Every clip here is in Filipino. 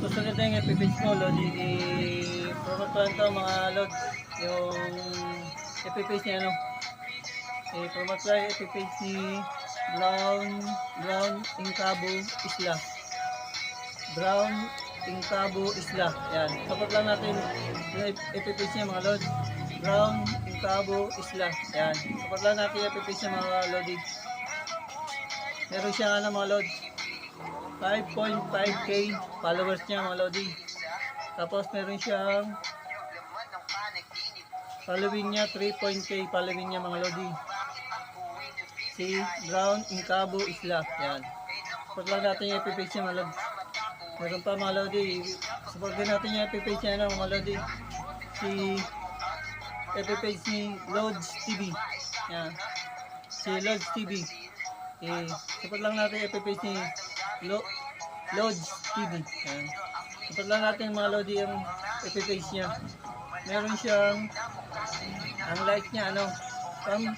susunod na yung ipipage mo, Lodi. I-promote ko lang to mga Lods. Yung ipipage niya, ano. I-promote ko lang yung ipipage ni Brown Incabo Isla. Brown Incabo Isla. Yan. Support lang natin yung ipipage niya mga Lods. Brown Incabo Isla. Yan. Support lang natin yung ipipage niya mga Lodi. Meron siyang ano mga Lods. 5.5k followers niya mga Lodi. Tapos meron siyang following niya 3.k following niya mga Lodi. Si Brown Incabo Isla. Yan. Support lang natin yung ipipage niya mga Lodi. Meron pa mga Lodi. Support din natin yung ipipage niya na mga Lodi. Si ipipage ni Lods TV. Yan. Si Lods TV. Support lang natin yung ipipage ni Lods TV. Yan. Support lang natin mga Lodi yung ipipage niya. Meron siyang ang like niya ano from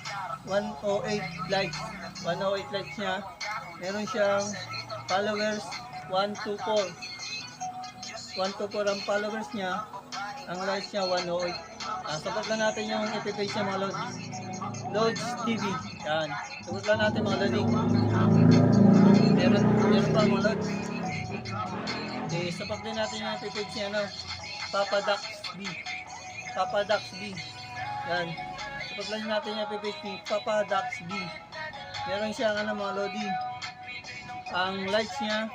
108 likes. 108 likes niya. Meron siyang followers 124. 124 ang followers niya. Ang likes niya 108. Support lang natin yung ipipage niya mga Lods. Lods TV. Yan. Support lang natin mga Lodi. Meron pa mga Lods. Support din natin yung ipipage niya ano. Papa Dax B. Papa Dax B. Yan. Support lang natin yung ipipage ni Papa Dax B. Meron siyang ano mga Lodi. Ang likes niya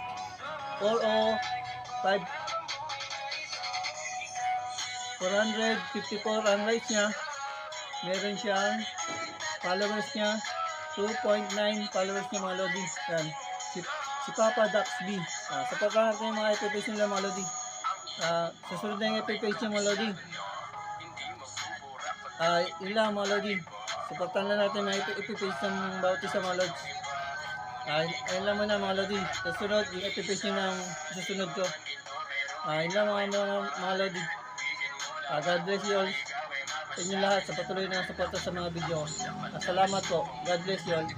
454 ang likes niya. Meron siyang followers niya 2.9 followers niya mga Lodi. Yan. Si Papa Dax B. Support lang natin yung mga ipipage nila mga Lodi. Susunod na yung ipipage niya mga Lodi. Yun lang mga Lodi. Supportan lang natin mga ipipage ng bawat isa mga Lods. Ayun lang muna mga Lodi. Susunod yung ipipage niya ng susunod ko. Yun lang mga Lodi. God bless you all sa inyo lahat sa patuloy na suporta sa mga video ko. Salamat po. God bless you all.